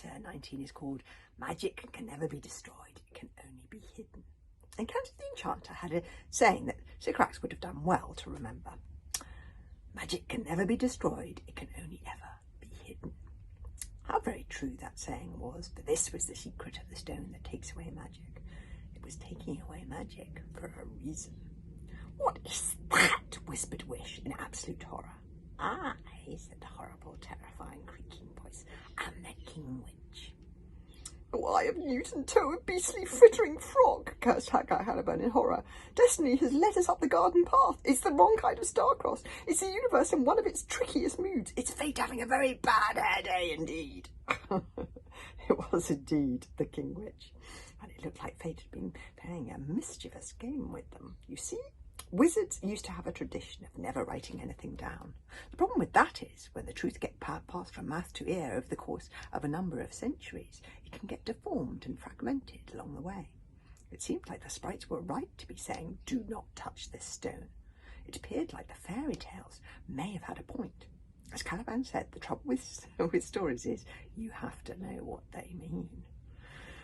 chapter 19 is called Magic Can Never Be Destroyed, It Can Only Be Hidden. And Canter the Enchanter had a saying that Sycorax would have done well to remember. Magic can never be destroyed, it can only ever be hidden. How very true that saying was, for this was the secret of the stone that takes away magic. It was taking away magic for a reason. "What is that?" whispered Wish in absolute horror. "I," said the horrible, terrifying, creaking voice, "am the King Witch." "Oh, I am Newton Toe, a beastly, frittering frog," cursed Haggai Haliburn in horror. "Destiny has led us up the garden path. It's the wrong kind of star-crossed. It's the universe in one of its trickiest moods. It's fate having a very bad hair day indeed." It was indeed the King Witch, and it looked like fate had been playing a mischievous game with them. You see, wizards used to have a tradition of never writing anything down. The problem with that is, when the truth gets passed from mouth to ear over the course of a number of centuries, it can get deformed and fragmented along the way. It seemed like the sprites were right to be saying, "Do not touch this stone." It appeared like the fairy tales may have had a point. As Caliban said, the trouble with stories is you have to know what they mean.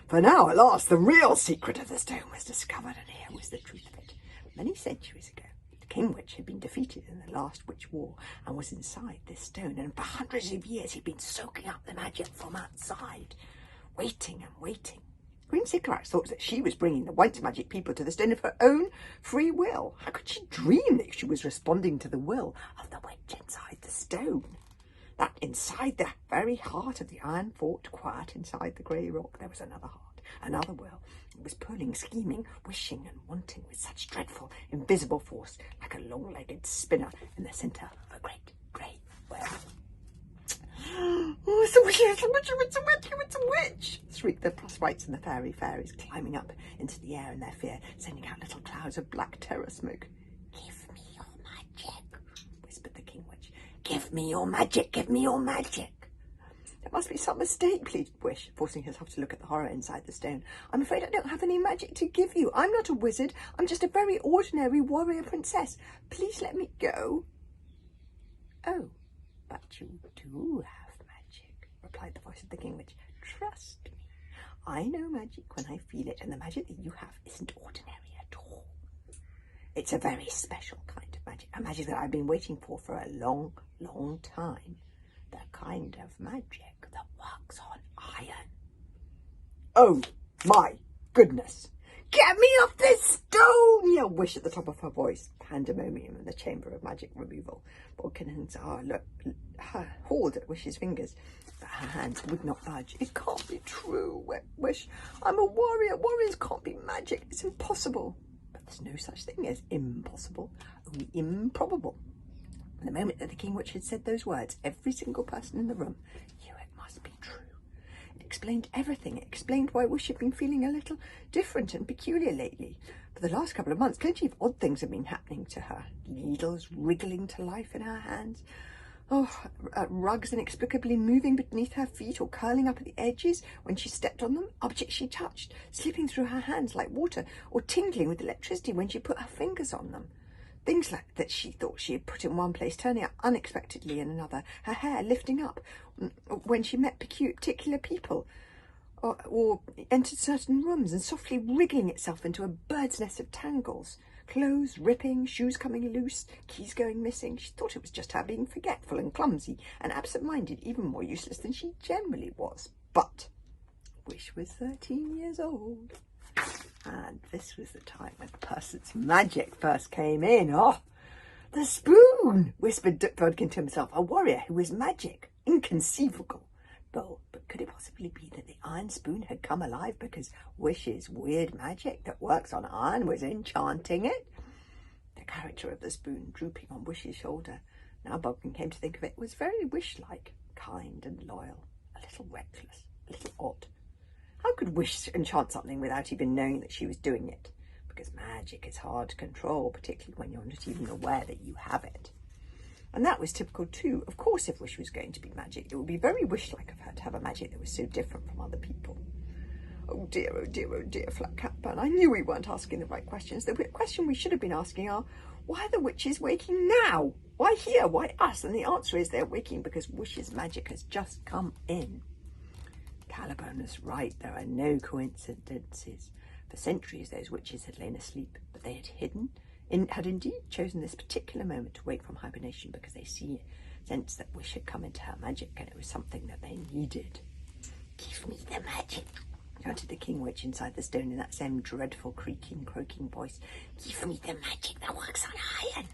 For now, at last, the real secret of the stone was discovered, and here was the truth of it. Many centuries ago, the King Witch had been defeated in the last Witch War and was inside this stone, and for hundreds of years he'd been soaking up the magic from outside, waiting and waiting. Queen Sycorax thought that she was bringing the white magic people to the stone of her own free will. How could she dream that she was responding to the will of the witch inside the stone? That inside the very heart of the iron fort, quiet inside the grey rock, there was another heart, another will. It was pulling, scheming, wishing and wanting with such dreadful, invisible force, like a long-legged spinner in the centre of a great grey well. "Oh, it's a witch, it's a witch, it's a witch, it's a witch!" shrieked the sprites and the fairies, climbing up into the air in their fear, sending out little clouds of black terror smoke. "Give me your magic," whispered the King Witch. "Give me your magic, give me your magic." "There must be some mistake," pleaded Wish, forcing herself to look at the horror inside the stone. "I'm afraid I don't have any magic to give you. I'm not a wizard. I'm just a very ordinary warrior princess. Please let me go." "Oh, but you do have magic," replied the voice of the King Witch. "Trust me. I know magic when I feel it, and the magic that you have isn't ordinary at all. It's a very special kind of magic, a magic that I've been waiting for a long, long time. The kind of magic that works on iron." "Oh, my goodness! Get me off this stone!" yelled Wish at the top of her voice. Pandemonium in the Chamber of Magic Removal. Bodkin and Zahra hauled at Wish's fingers, but her hands would not budge. "It can't be true," wept Wish. "I'm a warrior. Warriors can't be magic. It's impossible." But there's no such thing as impossible, only improbable. And the moment that the King Witch had said those words, every single person in the room knew it must be true. It explained everything. It explained why Wish had been feeling a little different and peculiar lately. For the last couple of months, plenty of odd things had been happening to her. Needles wriggling to life in her hands. Rugs inexplicably moving beneath her feet or curling up at the edges when she stepped on them. Objects she touched, slipping through her hands like water, or tingling with electricity when she put her fingers on them. Things like that she thought she had put in one place, turning up unexpectedly in another. Her hair lifting up when she met particular people, or entered certain rooms and softly wriggling itself into a bird's nest of tangles. Clothes ripping, shoes coming loose, keys going missing. She thought it was just her being forgetful and clumsy and absent-minded, even more useless than she generally was. But Wish was 13 years old. And this was the time when a person's magic first came in. "Oh, the spoon!" whispered Bodkin to himself. "A warrior who was magic. Inconceivable. But could it possibly be that the iron spoon had come alive because Wish's weird magic that works on iron was enchanting it?" The character of the spoon drooping on Wish's shoulder, now Bodkin came to think of it, was very Wish-like, kind and loyal, a little reckless, a little odd. How could Wish enchant something without even knowing that she was doing it? Because magic is hard to control, particularly when you're not even aware that you have it. And that was typical too. Of course, if Wish was going to be magic, it would be very Wish-like of her to have a magic that was so different from other people. Oh dear, oh dear, oh dear, Flatcatburn. I knew we weren't asking the right questions. The question we should have been asking are, why are the witches waking now? Why here? Why us? And the answer is they're waking because Wish's magic has just come in. Caliban was right. There are no coincidences. For centuries those witches had lain asleep, but they had indeed chosen this particular moment to wake from hibernation because they sensed that wish had come into her magic, and it was something that they needed. Give me the magic, shouted the king witch inside the stone in that same dreadful creaking, croaking voice. Give me the magic that works on iron.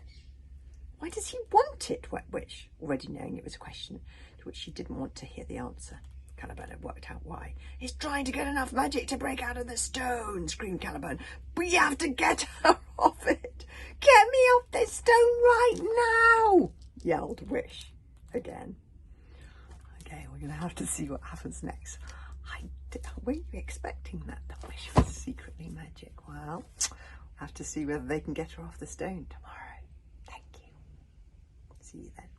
Why does he want it, Wet Witch? Already knowing it was a question to which she didn't want to hear the answer. Caliban had worked out why. He's trying to get enough magic to break out of the stone, screamed Caliban. We have to get her off it. Get me off this stone right now, yelled Wish again. Okay, we're going to have to see what happens next. Were you expecting that the Wish was secretly magic? Well, we'll have to see whether they can get her off the stone tomorrow. Thank you. See you then.